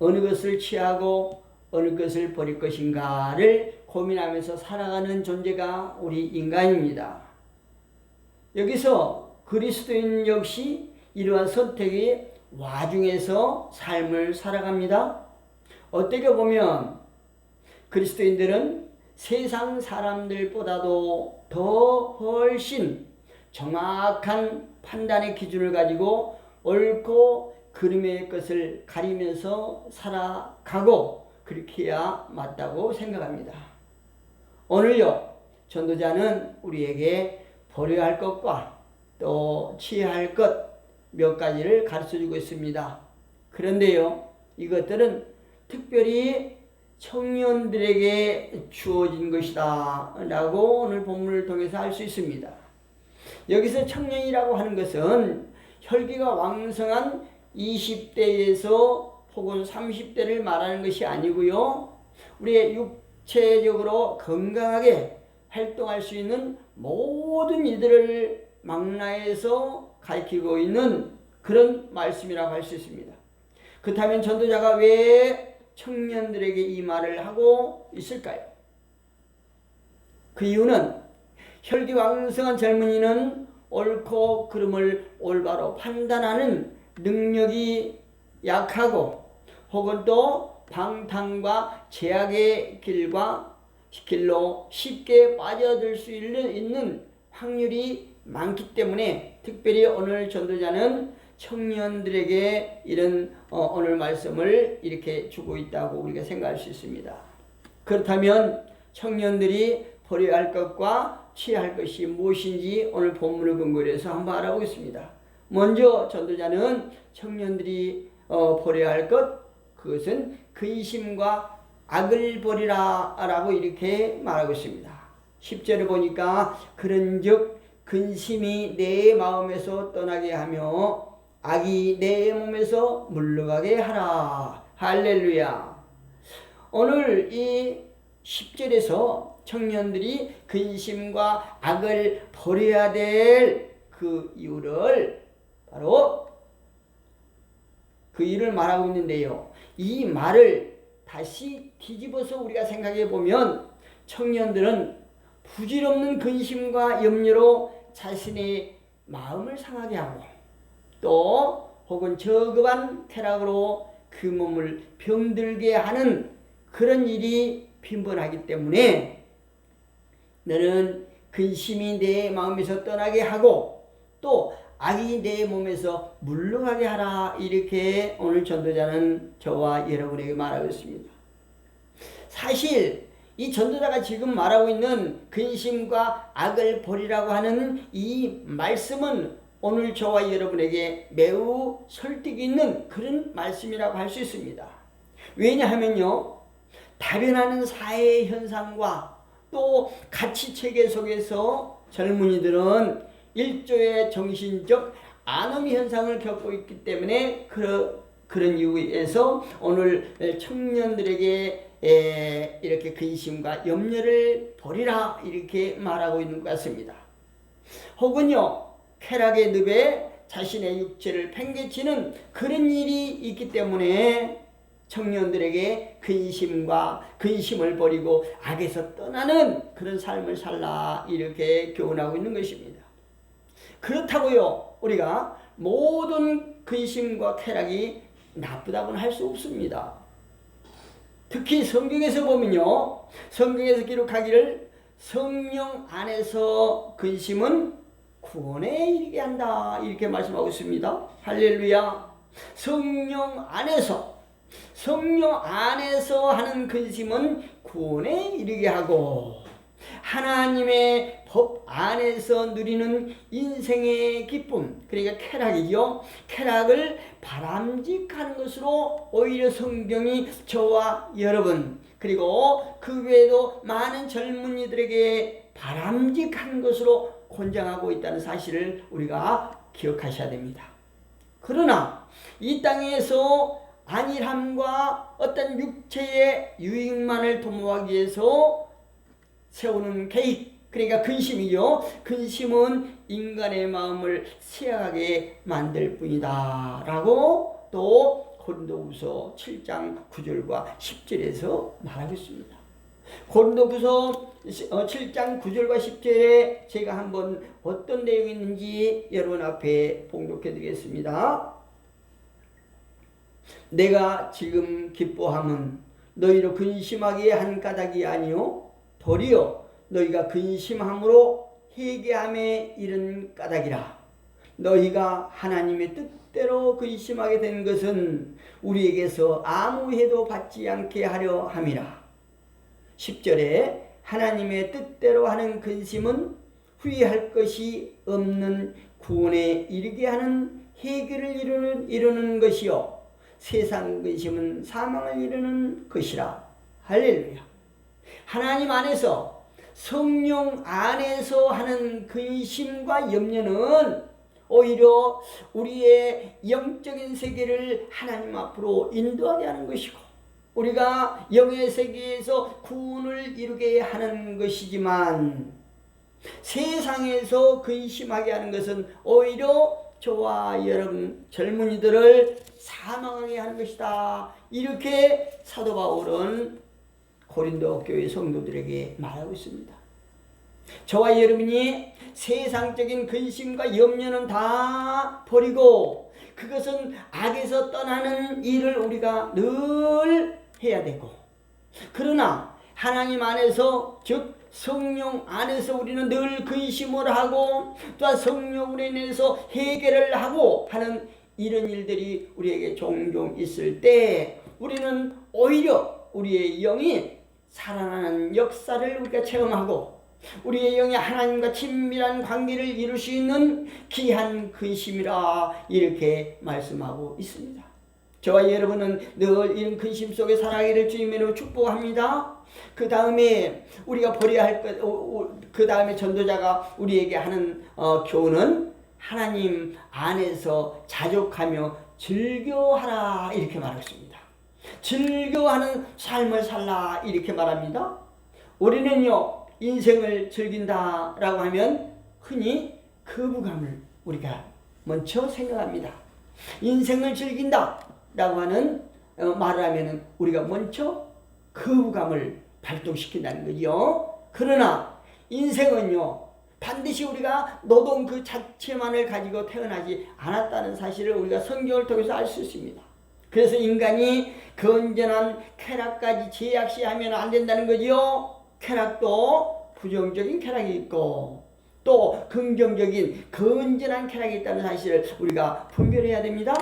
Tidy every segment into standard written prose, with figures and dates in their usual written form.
어느 것을 취하고 어느 것을 버릴 것인가를 고민하면서 살아가는 존재가 우리 인간입니다. 여기서 그리스도인 역시 이러한 선택의 와중에서 삶을 살아갑니다. 어떻게 보면 그리스도인들은 세상 사람들보다도 더 훨씬 정확한 판단의 기준을 가지고 옳고 그름의 것을 가리면서 살아가고 그렇게 해야 맞다고 생각합니다. 오늘요, 전도자는 우리에게 버려야 할 것과 또 취해야 할 것 몇 가지를 가르쳐주고 있습니다. 그런데요, 이것들은 특별히 청년들에게 주어진 것이다 라고 오늘 본문을 통해서 알 수 있습니다. 여기서 청년이라고 하는 것은 혈기가 왕성한 20대에서 혹은 30대를 말하는 것이 아니고요, 우리의 육체적으로 건강하게 활동할 수 있는 모든 이들을 망라해서 가리키고 있는 그런 말씀이라고 할 수 있습니다. 그렇다면 전도자가 왜 청년들에게 이 말을 하고 있을까요? 그 이유는 혈기왕성한 젊은이는 옳고 그름을 올바로 판단하는 능력이 약하고 혹은 또 방탕과 제약의 길로 쉽게 빠져들 수 있는 확률이 많기 때문에 특별히 오늘 전도자는 청년들에게 이런 오늘 말씀을 이렇게 주고 있다고 우리가 생각할 수 있습니다. 그렇다면 청년들이 버려야 할 것과 취할 것이 무엇인지 오늘 본문을 근거로 해서 한번 알아보겠습니다. 먼저 전도자는 청년들이 버려야 할 것, 그것은 근심과 악을 버리라 라고 이렇게 말하고 있습니다. 10절을 보니까 그런즉 근심이 내 마음에서 떠나게 하며 악이 내 몸에서 물러가게 하라. 할렐루야. 오늘 이 10절에서 청년들이 근심과 악을 버려야 될 그 이유를 바로 그 일을 말하고 있는데요. 이 말을 다시 뒤집어서 우리가 생각해 보면 청년들은 부질없는 근심과 염려로 자신의 마음을 상하게 하고 또 혹은 저급한 쾌락으로 그 몸을 병들게 하는 그런 일이 빈번하기 때문에 너는 근심이 내 마음에서 떠나게 하고 또 악이 내 몸에서 물러가게 하라 이렇게 오늘 전도자는 저와 여러분에게 말하고 있습니다. 사실 이 전도자가 지금 말하고 있는 근심과 악을 버리라고 하는 이 말씀은 오늘 저와 여러분에게 매우 설득 있는 그런 말씀이라고 할 수 있습니다. 왜냐하면요, 다변하는 사회 현상과 또 가치체계 속에서 젊은이들은 일조의 정신적 안엄 현상을 겪고 있기 때문에 그런 이유에서 오늘 청년들에게 이렇게 근심과 염려를 버리라 이렇게 말하고 있는 것 같습니다. 혹은요, 쾌락의 늪에 자신의 육체를 팽개치는 그런 일이 있기 때문에 청년들에게 근심을 버리고 악에서 떠나는 그런 삶을 살라 이렇게 교훈하고 있는 것입니다. 그렇다고요, 우리가 모든 근심과 쾌락이 나쁘다고는 할 수 없습니다. 특히 성경에서 보면요, 성경에서 기록하기를 성령 안에서 근심은 구원에 이르게 한다 이렇게 말씀하고 있습니다. 할렐루야. 성령 안에서 하는 근심은 구원에 이르게 하고 하나님의 법 안에서 누리는 인생의 기쁨, 그러니까 쾌락이죠. 쾌락을 바람직한 것으로 오히려 성경이 저와 여러분 그리고 그 외에도 많은 젊은이들에게 바람직한 것으로 권장하고 있다는 사실을 우리가 기억하셔야 됩니다. 그러나 이 땅에서 안일함과 어떤 육체의 유익만을 도모하기 위해서 세우는 계획, 그러니까 근심이죠. 근심은 인간의 마음을 쇠하게 만들 뿐이다 라고 또 고린도후서 7장 9절과 10절에서 말하고 있습니다. 고린도후서 7장 9절과 10절에 제가 한번 어떤 내용이 있는지 여러분 앞에 봉독해 드리겠습니다. 내가 지금 기뻐함은 너희로 근심하기에 한 까닭이 아니요 도리어 너희가 근심함으로 회개함에 이른 까닭이라. 너희가 하나님의 뜻대로 근심하게 된 것은 우리에게서 아무 해도 받지 않게 하려 함이라. 10절에 하나님의 뜻대로 하는 근심은 후회할 것이 없는 구원에 이르게 하는 회개를 이루는 것이요 세상 근심은 사망을 이루는 것이라. 할렐루야. 하나님 안에서 성령 안에서 하는 근심과 염려는 오히려 우리의 영적인 세계를 하나님 앞으로 인도하게 하는 것이고 우리가 영의 세계에서 구원을 이루게 하는 것이지만 세상에서 근심하게 하는 것은 오히려 저와 여러분 젊은이들을 사망하게 하는 것이다. 이렇게 사도 바울은 고린도 교회 성도들에게 말하고 있습니다. 저와 여러분이 세상적인 근심과 염려는 다 버리고 그것은 악에서 떠나는 일을 우리가 늘 해야 되고 그러나 하나님 안에서 즉 성령 안에서 우리는 늘 근심을 하고 또한 성령으로 인해서 해결을 하고 하는 이런 일들이 우리에게 종종 있을 때 우리는 오히려 우리의 영이 살아나는 역사를 우리가 체험하고 우리의 영이 하나님과 친밀한 관계를 이룰 수 있는 귀한 근심이라 이렇게 말씀하고 있습니다. 저와 여러분은 늘 이런 근심 속에 살아가기를 주님으로 축복합니다. 그 다음에 우리가 버려야 할 것, 그 다음에 전도자가 우리에게 하는 교훈은 하나님 안에서 자족하며 즐겨하라 이렇게 말했습니다. 즐겨하는 삶을 살라 이렇게 말합니다. 우리는요 인생을 즐긴다라고 하면 흔히 거부감을 우리가 먼저 생각합니다. 인생을 즐긴다라고 하는 말을 하면 우리가 먼저 거부감을 발동시킨다는 거죠. 그러나 인생은요 반드시 우리가 노동 그 자체만을 가지고 태어나지 않았다는 사실을 우리가 성경을 통해서 알 수 있습니다. 그래서 인간이 건전한 쾌락까지 제약시하면 안 된다는 거죠. 쾌락도 부정적인 쾌락이 있고 또 긍정적인 건전한 쾌락이 있다는 사실을 우리가 분별해야 됩니다.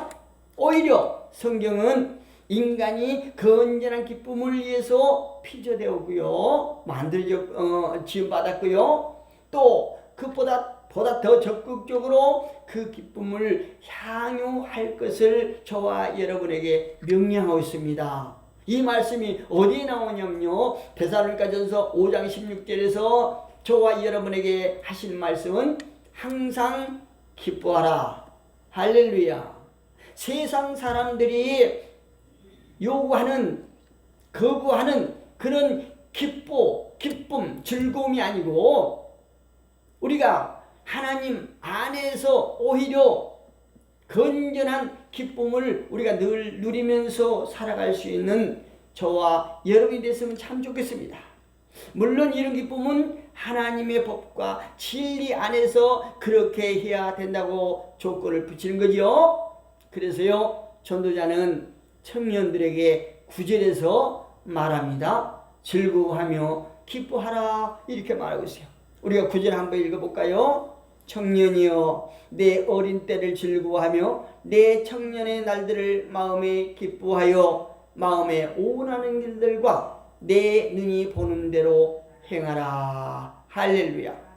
오히려 성경은 인간이 건전한 기쁨을 위해서 피조되었고요 지음받았고요 또 그보다 더 적극적으로 그 기쁨을 향유할 것을 저와 여러분에게 명령하고 있습니다. 이 말씀이 어디에 나오냐면요 데살로니가전서 5장 16절에서 저와 여러분에게 하신 말씀은 항상 기뻐하라. 할렐루야. 세상 사람들이 요구하는 거부하는 그런 기쁨 즐거움이 아니고 우리가 하나님 안에서 오히려 건전한 기쁨을 우리가 늘 누리면서 살아갈 수 있는 저와 여러분이 됐으면 참 좋겠습니다. 물론 이런 기쁨은 하나님의 법과 진리 안에서 그렇게 해야 된다고 조건을 붙이는 거죠. 그래서요 전도자는 청년들에게 9절에서 말합니다. 즐거워하며 기뻐하라 이렇게 말하고 있어요. 우리가 9절 한번 읽어볼까요? 청년이여 내 어린 때를 즐거워하며 내 청년의 날들을 마음에 기뻐하여 마음에 오운하는 길들과 내 눈이 보는 대로 행하라. 할렐루야.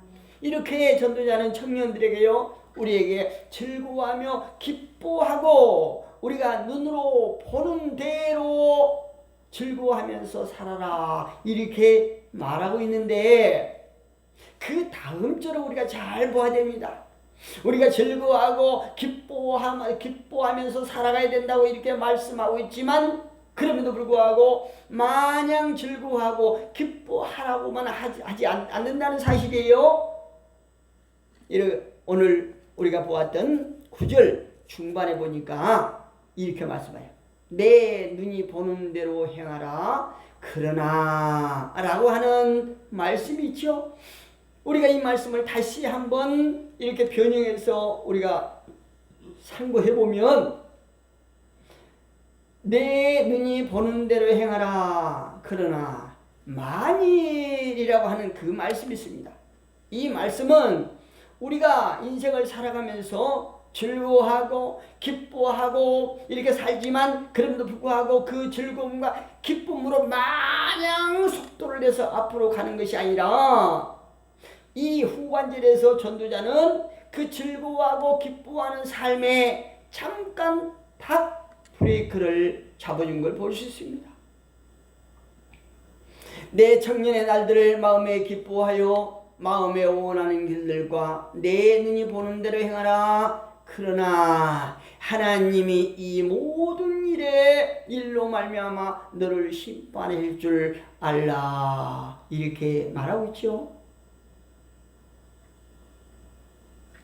이렇게 전도자는 청년들에게요 우리에게 즐거워하며 기뻐하고 우리가 눈으로 보는 대로 즐거워하면서 살아라 이렇게 말하고 있는데 그 다음 절을 우리가 잘 봐야 됩니다. 우리가 즐거워하고 기뻐하면서 살아가야 된다고 이렇게 말씀하고 있지만 그럼에도 불구하고 마냥 즐거워하고 기뻐하라고만 하지 않는다는 사실이에요. 오늘 우리가 보았던 9절 중반에 보니까 이렇게 말씀해요. 내 눈이 보는 대로 행하라. 그러나 라고 하는 말씀이 있죠. 우리가 이 말씀을 다시 한번 이렇게 변형해서 우리가 상고해보면, 내 눈이 보는 대로 행하라. 그러나 만일이라고 하는 그 말씀이 있습니다. 이 말씀은 우리가 인생을 살아가면서 즐거워하고 기뻐하고 이렇게 살지만, 그럼에도 불구하고 그 즐거움과 기쁨으로 마냥 속도를 내서 앞으로 가는 것이 아니라, 이 후반절에서 전도자는 그 즐거워하고 기뻐하는 삶에 잠깐 탁 브레이크를 잡아준 걸 볼 수 있습니다. 내 청년의 날들을 마음에 기뻐하여 마음에 원하는 길들과 내 눈이 보는 대로 행하라. 그러나 하나님이 이 모든 일로 말미암아 너를 심판할 줄 알라. 이렇게 말하고 있죠.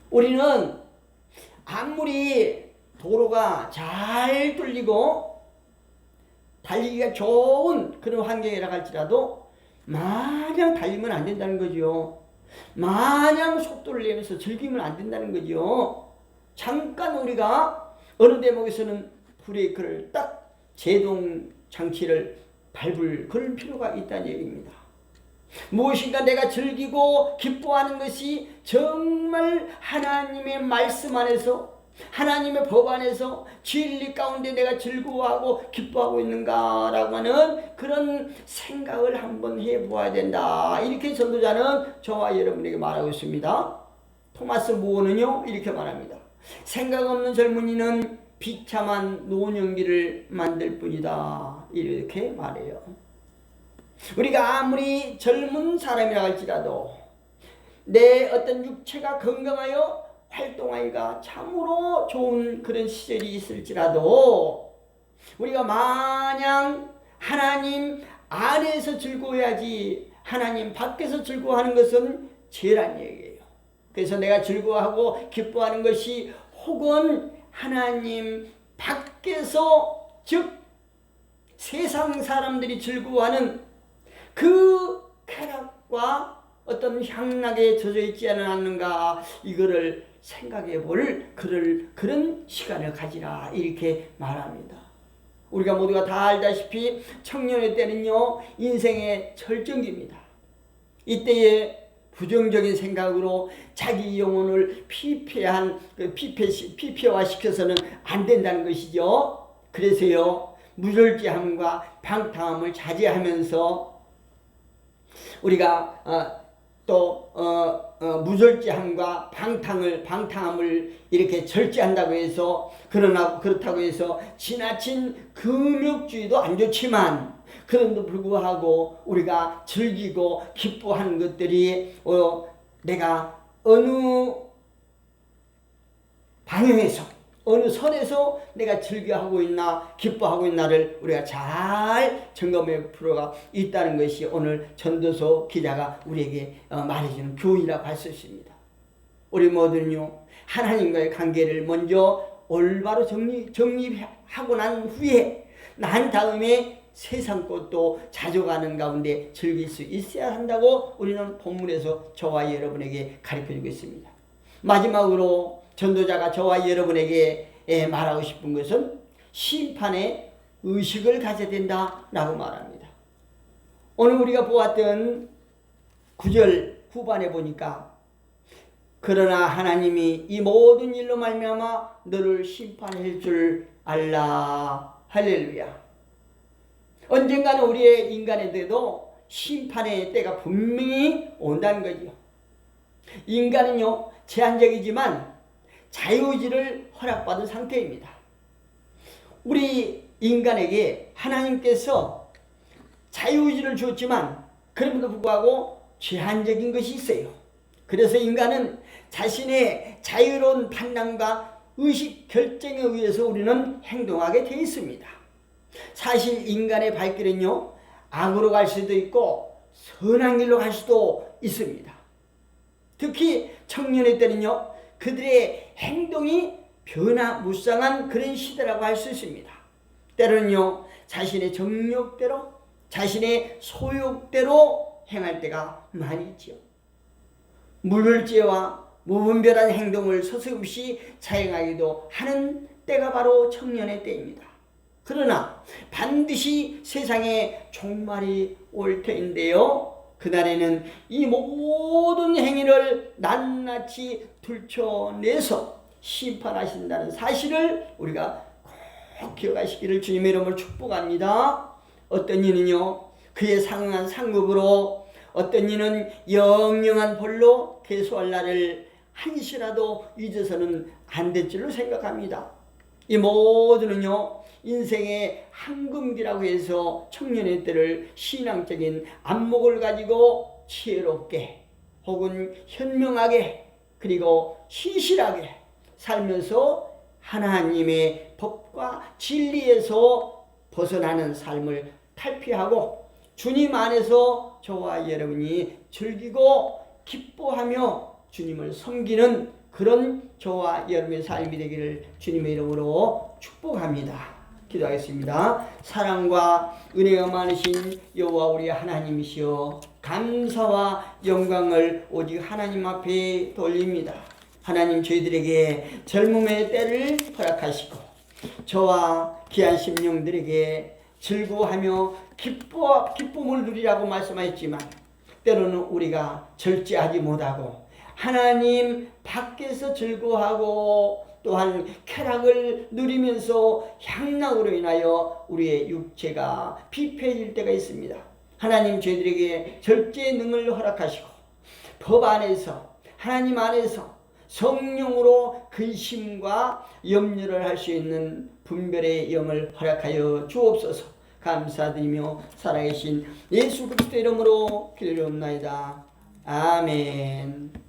우리는 아무리 도로가 잘 뚫리고 달리기가 좋은 그런 환경이라 할지라도 마냥 달리면 안 된다는 거죠. 마냥 속도를 내면서 즐기면 안 된다는 거죠. 잠깐 우리가 어느 대목에서는 브레이크를 딱 제동 장치를 밟을 그런 필요가 있다는 얘기입니다. 무엇인가 내가 즐기고 기뻐하는 것이 정말 하나님의 말씀 안에서, 하나님의 법 안에서 진리 가운데 내가 즐거워하고 기뻐하고 있는가라고 하는 그런 생각을 한번 해보아야 된다. 이렇게 전도자는 저와 여러분에게 말하고 있습니다. 토마스 무어는요 이렇게 말합니다. 생각 없는 젊은이는 비참한 노년기를 만들 뿐이다. 이렇게 말해요. 우리가 아무리 젊은 사람이라 할지라도 내 어떤 육체가 건강하여 활동하기가 참으로 좋은 그런 시절이 있을지라도 우리가 마냥 하나님 안에서 즐거워야지 하나님 밖에서 즐거워하는 것은 죄란 얘기예요. 그래서 내가 즐거워하고 기뻐하는 것이 혹은 하나님 밖에서, 즉 세상 사람들이 즐거워하는 그 쾌락과 어떤 향락에 젖어 있지 않았는가, 이거를 생각해 볼 그런 시간을 가지라. 이렇게 말합니다. 우리가 모두가 다 알다시피 청년의 때는요 인생의 절정기입니다. 이때에 부정적인 생각으로 자기 영혼을 피폐화시켜서는 안 된다는 것이죠. 그래서요 무절제함과 방탕함을 자제하면서 우리가 무절제함과 방탕함을 이렇게 절제한다고 해서, 그렇다고 해서 지나친 금욕주의도 안 좋지만, 그럼에도 불구하고 우리가 즐기고 기뻐하는 것들이 내가 어느 방향에서 어느 선에서 내가 즐겨하고 있나 기뻐하고 있나를 우리가 잘 점검해 필요가 있다는 것이 오늘 전도서 기자가 우리에게 말해주는 교훈이라고 할 수 있습니다. 우리 모두는요 하나님과의 관계를 먼저 올바로 정립하고 난 후에 난 다음에 세상 것도 자족하는 가운데 즐길 수 있어야 한다고 우리는 본문에서 저와 여러분에게 가르쳐주고 있습니다. 마지막으로 전도자가 저와 여러분에게 말하고 싶은 것은 심판의 의식을 가져야 된다라고 말합니다. 오늘 우리가 보았던 9절 후반에 보니까 그러나 하나님이 이 모든 일로 말미암아 너를 심판할 줄 알라. 할렐루야. 언젠가는 우리의 인간에게도 심판의 때가 분명히 온다는 거죠. 인간은요 제한적이지만 자유의지를 허락받은 상태입니다. 우리 인간에게 하나님께서 자유의지를 주었지만 그럼에도 불구하고 제한적인 것이 있어요. 그래서 인간은 자신의 자유로운 판단과 의식 결정에 의해서 우리는 행동하게 되어 있습니다. 사실 인간의 발길은요 악으로 갈 수도 있고 선한 길로 갈 수도 있습니다. 특히 청년의 때는요 그들의 행동이 변화무쌍한 그런 시대라고 할 수 있습니다. 때로는요 자신의 정욕대로 자신의 소욕대로 행할 때가 많이 있지요. 물을죄와 무분별한 행동을 서슴없이 자행하기도 하는 때가 바로 청년의 때입니다. 그러나 반드시 세상에 종말이 올 터인데요, 그날에는 이 모든 행위를 낱낱이 들춰내서 심판하신다는 사실을 우리가 꼭 기억하시기를 주님의 이름으로 축복합니다. 어떤 이는요 그에 상응한 상급으로, 어떤 이는 영영한 벌로 계수할 날을 한시라도 잊어서는 안 될 줄로 생각합니다. 이 모두는요 인생의 한금기라고 해서 청년의 때를 신앙적인 안목을 가지고 지혜롭게 혹은 현명하게 그리고 신실하게 살면서 하나님의 법과 진리에서 벗어나는 삶을 탈피하고 주님 안에서 저와 여러분이 즐기고 기뻐하며 주님을 섬기는 그런 저와 여러분의 삶이 되기를 주님의 이름으로 축복합니다. 기도하겠습니다. 사랑과 은혜가 많으신 여호와 우리 하나님이시여, 감사와 영광을 오직 하나님 앞에 돌립니다. 하나님, 저희들에게 젊음의 때를 허락하시고 저와 귀한 심령들에게 즐거워하며 기쁨을 누리라고 말씀하셨지만, 때로는 우리가 절제하지 못하고 하나님 밖에서 즐거워하고 또한 쾌락을 누리면서 향락으로 인하여 우리의 육체가 피폐해질 때가 있습니다. 하나님, 저희들에게 절제의 능을 허락하시고 법 안에서 하나님 안에서 성령으로 근심과 염려를 할 수 있는 분별의 영을 허락하여 주옵소서. 감사드리며 살아계신 예수 그리스도 이름으로 기도드리옵나이다. 아멘.